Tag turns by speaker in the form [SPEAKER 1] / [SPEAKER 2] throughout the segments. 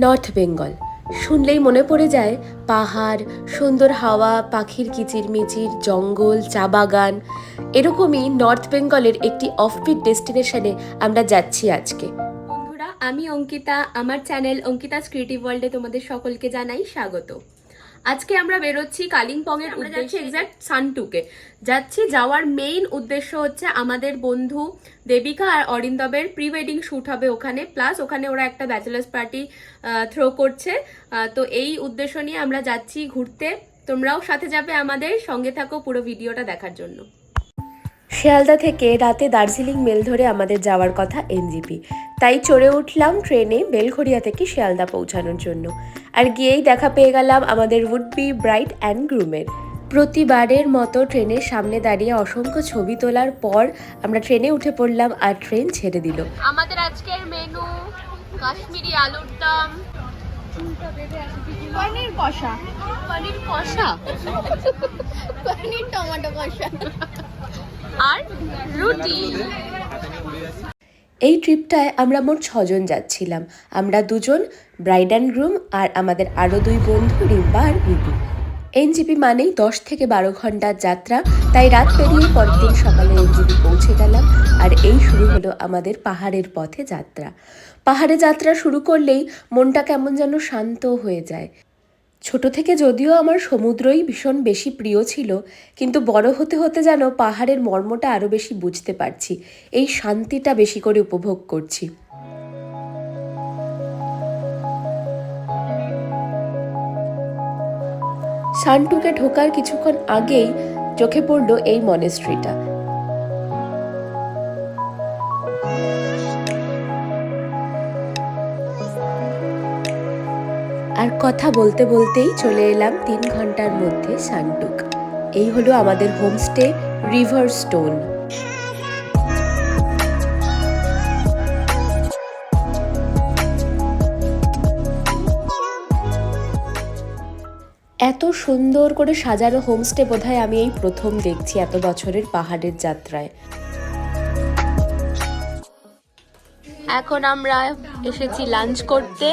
[SPEAKER 1] North Bengal শুনলেই মনে পড়ে যায় পাহাড়, সুন্দর হাওয়া, পাখির কিচিরমিচির, জঙ্গল, চা বাগান। এরকমই নর্থ বেঙ্গলের একটি অফবিট ডেস্টিনেশনে আমরা যাচ্ছি আজকে।
[SPEAKER 2] বন্ধুরা, আমি অঙ্কিতা। আমার চ্যানেল অঙ্কিতাস ক্রিয়েটিভ ওয়ার্ল্ডে তোমাদের সকলকে জানাই স্বাগত। আজকে আমরা বেরোচ্ছি কালিম্পংয়ের উদ্দেশ্যে, এক্স্যাক্ট সানটুকে যাচ্ছি। যাওয়ার মেইন উদ্দেশ্য হচ্ছে আমাদের বন্ধু দেবিকা আর অরিন্দবের প্রি ওয়েডিং শ্যুট হবে ওখানে, প্লাস ওখানে ওরা একটা ব্যাচেলার্স পার্টি থ্রো করছে। তো এই উদ্দেশ্য নিয়ে আমরা যাচ্ছি ঘুরতে। তোমরাও সাথে যাবে, আমাদের সঙ্গে থাকো পুরো ভিডিওটা দেখার জন্য।
[SPEAKER 1] শিয়ালদা থেকে রাতে দার্জিলিং মেল ধরে আমাদের যাওয়ার কথা এনজিপি, তাই চড়ে উঠলাম ট্রেনে বেলঘড়িয়া থেকে শিয়ালদা পৌঁছানোর জন্য। আর গিয়েই দেখা পেয়ে গেলাম আমাদের উড বি ব্রাইড অ্যান্ড গ্রুমের। প্রতিবারের মতো ট্রেনের সামনে দাঁড়িয়ে অসংখ্য ছবি তোলার পর আমরা ট্রেনে উঠে পড়লাম আর ট্রেন ছেড়ে দিল।
[SPEAKER 2] আমাদের আজকের মেনু কাশ্মীরি আলুর দম, পনির কষা, পনির টমেটো কষা আর রুটি।
[SPEAKER 1] এই ট্রিপটায় আমরা মোট 6 জন যাচ্ছিলাম। আমরা 2 জন ব্রাইড অ্যান্ড গ্রুম আর আমাদের আরও 2 বন্ধু রিম্পা আর বিপি। এনজিপি মানেই 10 থেকে 12 ঘন্টার যাত্রা, তাই রাত পেরিয়ে পরের দিন সকালে এনজিপি পৌঁছে গেলাম। আর এই শুরু হলো আমাদের পাহাড়ের পথে যাত্রা। পাহাড়ে যাত্রা শুরু করলেই মনটা কেমন যেন শান্ত হয়ে যায়। ছোট থেকে যদিও আমার সমুদ্রই ভীষণ বেশি প্রিয় ছিল, কিন্তু বড় হতে হতে যেন পাহাড়ের মর্মটা আরও বেশি বুঝতে পারছি, এই শান্তিটা বেশি করে উপভোগ করছি। সানটুকে ঢোকার কিছুক্ষণ আগেই চোখে পড়ল এই মনেস্ট্রিটা। আর কথা বলতে বলতেই চলে এলাম 3 ঘন্টার মধ্যে সানটুক। এই হলো আমাদের হোমস্টে রিভার স্টোন। এত সুন্দর করে সাজানো হোমস্টে বোধহয় আমি এই প্রথম দেখছি এত বছরের পাহাড়ের যাত্রায়।
[SPEAKER 2] এখন আমরা এসেছি লাঞ্চ করতে।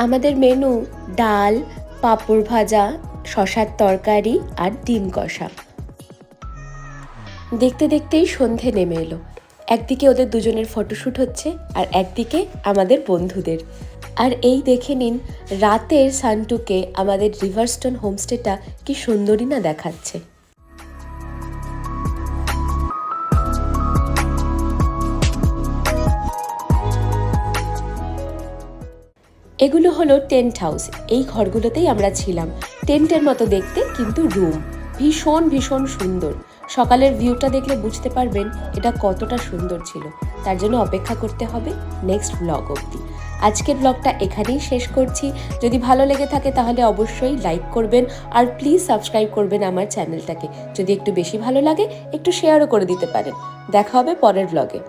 [SPEAKER 1] আমাদের মেনু ডাল, পাঁপড় ভাজা, শসার তরকারি আর ডিম কষা। দেখতে দেখতেই সন্ধে নেমে এলো। একদিকে ওদের দুজনের ফটোশ্যুট হচ্ছে আর একদিকে আমাদের বন্ধুদের। আর এই দেখে নিন, রাতের সানটুকে আমাদের রিভারস্টোন হোমস্টেটা কি সুন্দরই না দেখাচ্ছে। এগুলো হলো টেন্ট হাউস। এই ঘরগুলোতেই আমরা ছিলাম। টেন্টের মতো দেখতে, কিন্তু রুম ভীষণ ভীষণ সুন্দর। সকালের ভিউটা দেখলে বুঝতে পারবেন এটা কতটা সুন্দর ছিল। তার জন্য অপেক্ষা করতে হবে নেক্সট ব্লগ অবধি। আজকের ব্লগটা এখানেই শেষ করছি। যদি ভালো লেগে থাকে তাহলে অবশ্যই লাইক করবেন আর প্লিজ সাবস্ক্রাইব করবেন আমার চ্যানেলটাকে। যদি একটু বেশি ভালো লাগে একটু শেয়ারও করে দিতে পারেন। দেখা হবে পরের ব্লগে।